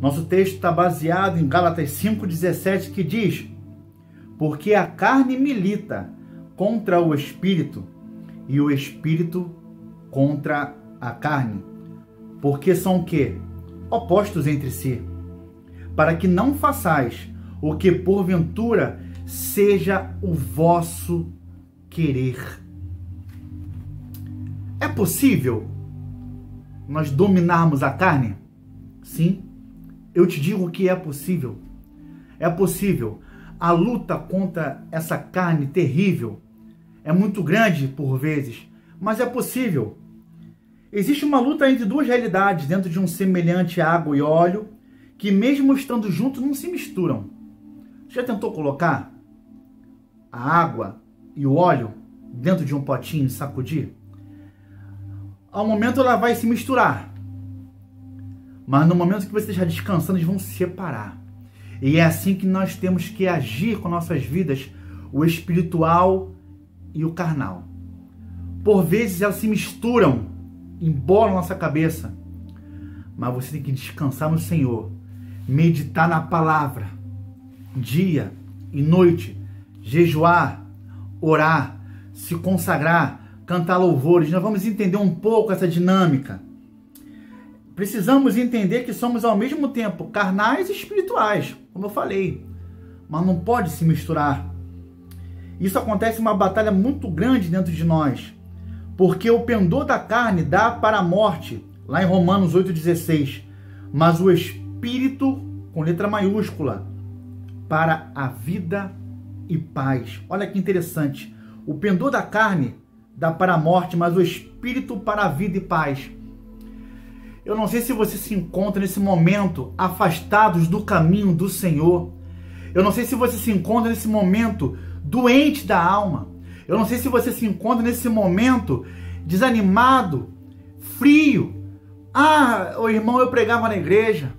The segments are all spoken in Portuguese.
Nosso texto está baseado em Gálatas 5,17, que diz: porque a carne milita contra o espírito e o espírito contra a carne, porque são o quê? Opostos entre si, para que não façais o que porventura seja o vosso querer. É possível nós dominarmos a carne? Sim, eu te digo que é possível. É possível. A luta contra essa carne terrível é muito grande por vezes, mas é possível. Existe uma luta entre duas realidades dentro de um semelhante água e óleo, que mesmo estando juntos não se misturam. Já tentou colocar a água e o óleo dentro de um potinho e sacudir? Ao momento ela vai se misturar, mas no momento que você está descansando, eles vão se separar. E é assim que nós temos que agir com nossas vidas, o espiritual e o carnal. Por vezes elas se misturam, embolam nossa cabeça, mas você tem que descansar no Senhor, meditar na palavra, dia e noite, jejuar, orar, se consagrar, cantar louvores. Nós vamos entender um pouco essa dinâmica. Precisamos entender que somos ao mesmo tempo carnais e espirituais, como eu falei, mas não pode se misturar. Isso acontece uma batalha muito grande dentro de nós, porque o pendor da carne dá para a morte, lá em Romanos 8,16, mas o espírito, com letra maiúscula, para a vida e paz. Olha que interessante. O pendor da carne dá para a morte, mas o espírito para a vida e paz. Eu não sei se você se encontra nesse momento afastados do caminho do Senhor. Eu não sei se você se encontra nesse momento doente da alma. Eu não sei se você se encontra nesse momento desanimado, frio. Ô irmão, eu pregava na igreja,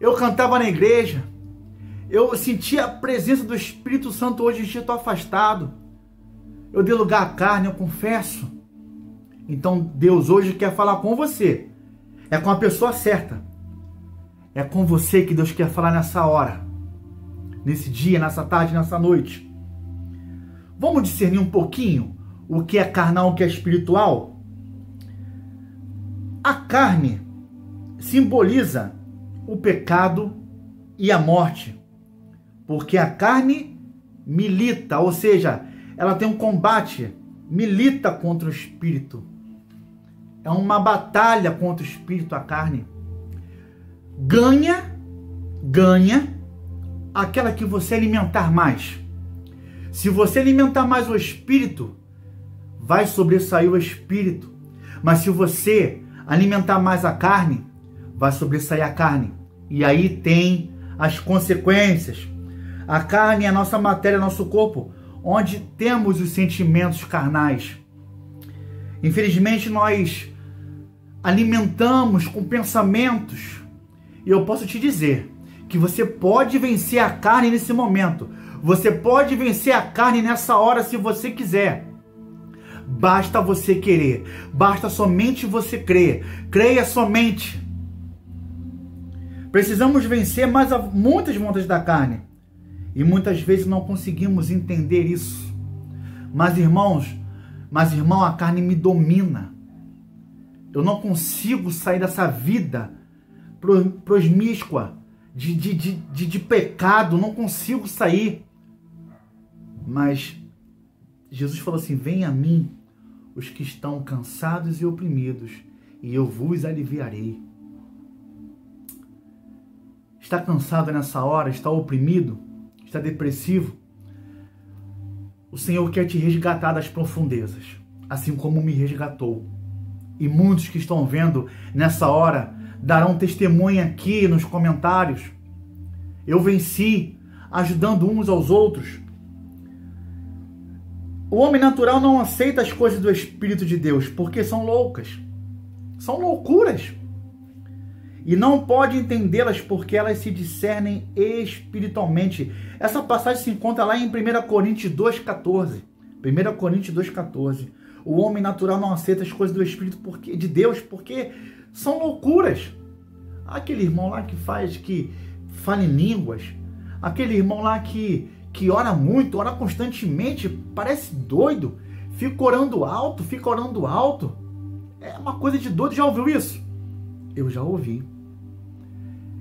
eu cantava na igreja, eu sentia a presença do Espírito Santo, hoje em dia estou afastado. Eu dei lugar à carne, eu confesso. Então Deus hoje quer falar com você. É com a pessoa certa. É com você que Deus quer falar nessa hora, nesse dia, nessa tarde, nessa noite. Vamos discernir um pouquinho o que é carnal, o que é espiritual? A carne simboliza o pecado e a morte, porque a carne milita, ou seja, ela tem um combate, milita contra o espírito. É uma batalha contra o espírito, a carne. Ganha aquela que você alimentar mais. Se você alimentar mais o espírito, vai sobressair o espírito. Mas se você alimentar mais a carne, vai sobressair a carne. E aí tem as consequências. A carne é a nossa matéria, nosso corpo, onde temos os sentimentos carnais. Infelizmente, nós alimentamos com pensamentos. E eu posso te dizer que você pode vencer a carne nesse momento. Você pode vencer a carne nessa hora se você quiser. Basta você querer. Basta somente você crer. Creia somente. Precisamos vencer muitas vontades da carne. E muitas vezes não conseguimos entender isso. Mas irmão, a carne me domina. Eu não consigo sair dessa vida prosmíscua, de pecado. Não consigo sair. Mas Jesus falou assim: venha a mim os que estão cansados e oprimidos, e eu vos aliviarei. Está cansado nessa hora? Está oprimido? Está depressivo? O Senhor quer te resgatar das profundezas, assim como me resgatou. E muitos que estão vendo nessa hora darão testemunho aqui nos comentários. Eu venci, ajudando uns aos outros. O homem natural não aceita as coisas do Espírito de Deus, porque são loucas. São loucuras. E não pode entendê-las porque elas se discernem espiritualmente. Essa passagem se encontra lá em 1 Coríntios 2,14. 1 Coríntios 2,14. O homem natural não aceita as coisas do Espírito de Deus porque são loucuras. aquele irmão lá que fala em línguas, aquele irmão lá que ora muito, ora constantemente, parece doido, fica orando alto. É uma coisa de doido. Já ouviu isso? Eu já ouvi.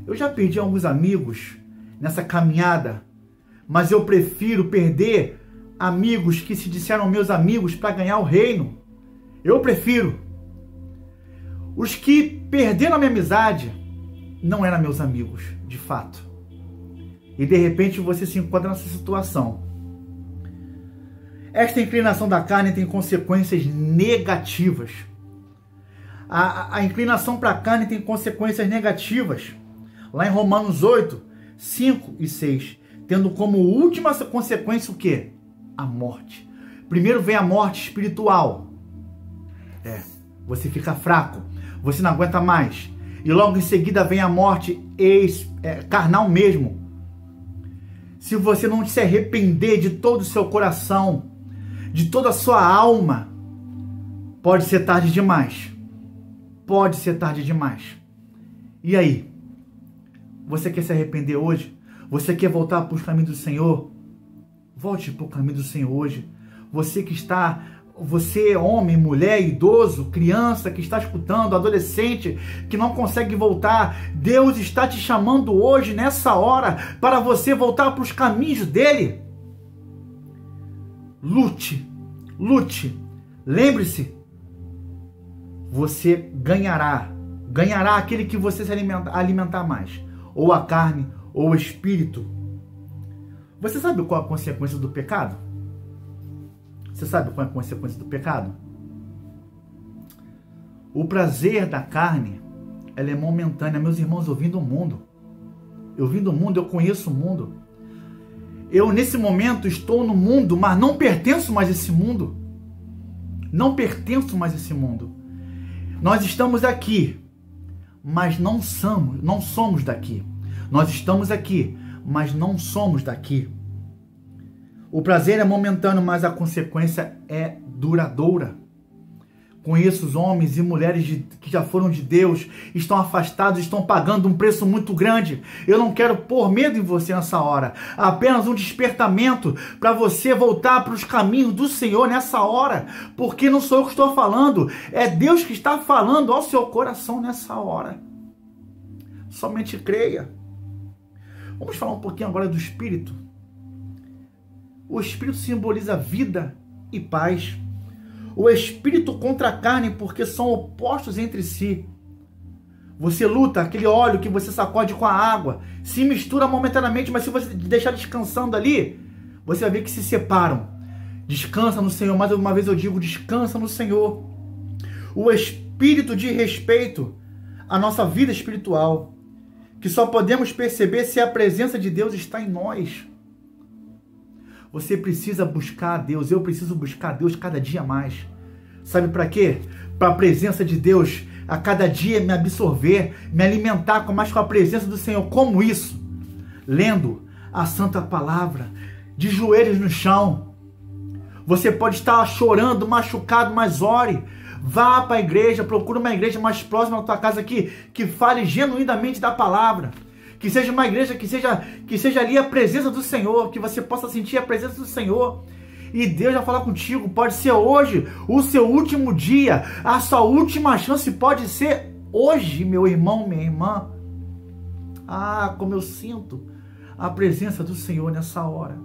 Eu já perdi alguns amigos nessa caminhada, mas eu prefiro perder amigos que se disseram meus amigos para ganhar o reino. Eu prefiro. Os que perderam a minha amizade não eram meus amigos, de fato. E de repente você se encontra nessa situação. Esta inclinação da carne tem consequências negativas. A inclinação para a carne tem consequências negativas. Lá em Romanos 8, 5 e 6. Tendo como última consequência o quê? A morte. Primeiro vem a morte espiritual. Você fica fraco. Você não aguenta mais. E logo em seguida vem a morte carnal mesmo. Se você não se arrepender de todo o seu coração, de toda a sua alma, pode ser tarde demais. Pode ser tarde demais. E aí? Você quer se arrepender hoje? Você quer voltar para os caminhos do Senhor? Volte para o caminho do Senhor hoje. Você, homem, mulher, idoso, criança que está escutando, adolescente que não consegue voltar, Deus está te chamando hoje, nessa hora, para você voltar para os caminhos dele. Lute. Lembre-se, você ganhará aquele que você se alimentar mais, ou a carne, ou o espírito. Você sabe qual é a consequência do pecado? Você sabe qual é a consequência do pecado? O prazer da carne, ela é momentânea. Meus irmãos, eu vim do mundo. Eu conheço o mundo. Eu, nesse momento, estou no mundo, mas não pertenço mais a esse mundo. Nós estamos aqui, mas não somos daqui. Nós estamos aqui, mas não somos daqui. O prazer é momentâneo, mas a consequência é duradoura. Conheço os homens e mulheres que já foram de Deus, estão afastados, estão pagando um preço muito grande. Eu não quero pôr medo em você nessa hora. Apenas um despertamento para você voltar para os caminhos do Senhor nessa hora. Porque não sou eu que estou falando, é Deus que está falando ao seu coração nessa hora. Somente creia. Vamos falar um pouquinho agora do Espírito. O Espírito simboliza vida e paz. O Espírito contra a carne, porque são opostos entre si. Você luta, aquele óleo que você sacode com a água, se mistura momentaneamente, mas se você deixar descansando ali, você vai ver que se separam. Descansa no Senhor. Mais uma vez eu digo, descansa no Senhor. O Espírito de respeito à nossa vida espiritual, que só podemos perceber se a presença de Deus está em nós. Você precisa buscar a Deus. Eu preciso buscar a Deus cada dia mais. Sabe para quê? Para a presença de Deus a cada dia me absorver, me alimentar mais com a presença do Senhor. Como isso? Lendo a Santa Palavra, de joelhos no chão. Você pode estar chorando, machucado, mas ore. Vá para a igreja, procure uma igreja mais próxima da tua casa que fale genuinamente da palavra. Que seja uma igreja, que seja ali a presença do Senhor, que você possa sentir a presença do Senhor. E Deus vai falar contigo. Pode ser hoje o seu último dia, a sua última chance pode ser hoje, meu irmão, minha irmã. Ah, como eu sinto a presença do Senhor nessa hora.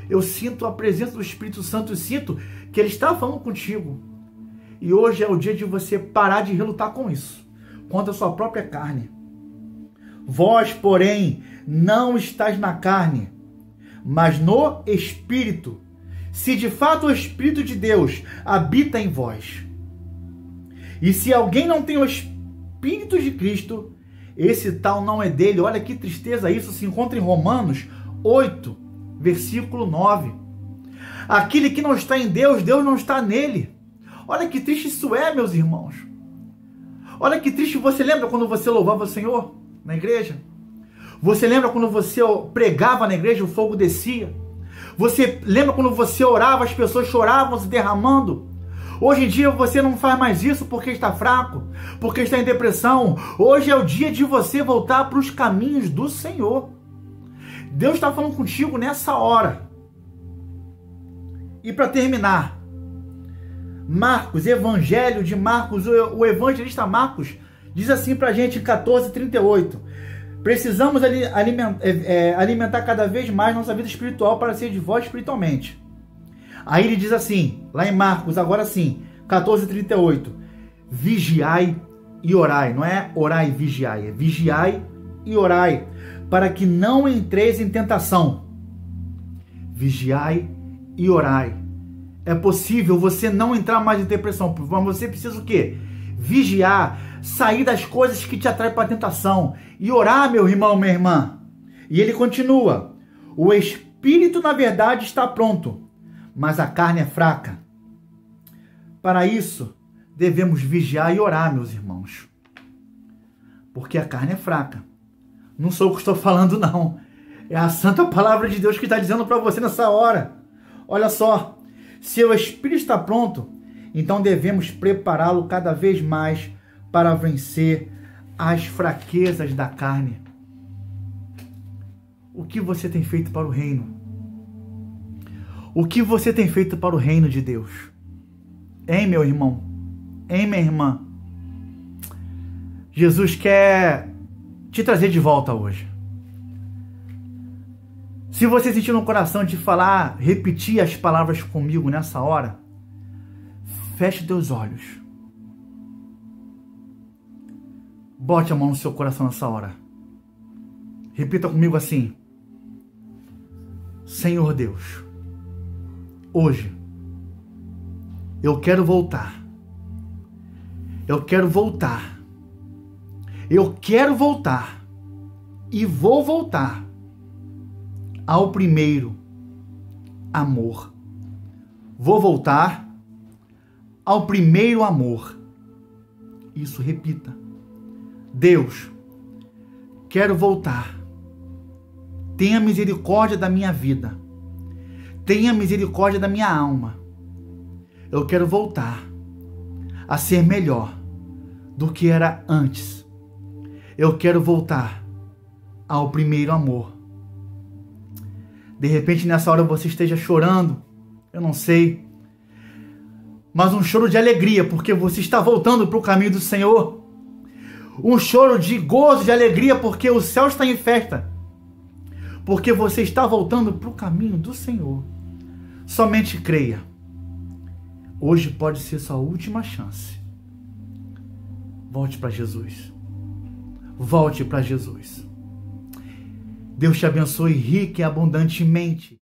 Eu sinto a presença do Espírito Santo, eu sinto que Ele está falando contigo. E hoje é o dia de você parar de relutar com isso, contra a sua própria carne. Vós, porém, não estáis na carne, mas no Espírito, se de fato o Espírito de Deus habita em vós. E se alguém não tem o Espírito de Cristo, esse tal não é dele. Olha que tristeza isso, se encontra em Romanos 8, versículo 9. Aquele que não está em Deus, Deus não está nele. Olha que triste isso é, meus irmãos. Olha que triste. Você lembra quando você louvava o Senhor na igreja? Você lembra quando você pregava na igreja, o fogo descia? Você lembra quando você orava, as pessoas choravam se derramando? Hoje em dia você não faz mais isso porque está fraco, porque está em depressão. Hoje é o dia de você voltar para os caminhos do Senhor. Deus está falando contigo nessa hora. E para terminar, Marcos, Evangelho de Marcos, o evangelista Marcos diz assim para a gente em 14:38. Precisamos alimentar cada vez mais nossa vida espiritual para ser de voz espiritualmente. Aí ele diz assim, lá em Marcos, agora sim, 14:38. Vigiai e orai. Não é orai e vigiai, é vigiai e orai, para que não entreis em tentação. Vigiai e orai. É possível você não entrar mais em depressão, mas você precisa o quê? Vigiar, sair das coisas que te atraem para a tentação e orar, meu irmão, minha irmã. E ele continua: o espírito, na verdade, está pronto, mas a carne é fraca. Para isso, devemos vigiar e orar, meus irmãos, porque a carne é fraca. Não sou eu que estou falando, não. É a santa palavra de Deus que está dizendo para você nessa hora. Olha só, se o espírito está pronto, então devemos prepará-lo cada vez mais para vencer as fraquezas da carne. O que você tem feito para o reino? O que você tem feito para o reino de Deus? Hein, meu irmão? Hein, minha irmã? Jesus quer te trazer de volta hoje. Se você sentir no coração de falar, repetir as palavras comigo nessa hora, feche teus olhos. Bote a mão no seu coração nessa hora. Repita comigo assim: Senhor Deus, hoje eu quero voltar. Eu quero voltar. Eu quero voltar. E vou voltar ao primeiro amor. Vou voltar ao primeiro amor. Isso, repita. Deus, quero voltar. Tenha misericórdia da minha vida. Tenha misericórdia da minha alma. Eu quero voltar a ser melhor do que era antes. Eu quero voltar ao primeiro amor. De repente, nessa hora você esteja chorando, eu não sei, mas um choro de alegria, porque você está voltando para o caminho do Senhor. Um choro de gozo, de alegria, porque o céu está em festa. Porque você está voltando para o caminho do Senhor. Somente creia. Hoje pode ser sua última chance. Volte para Jesus. Volte para Jesus. Deus te abençoe rica e abundantemente.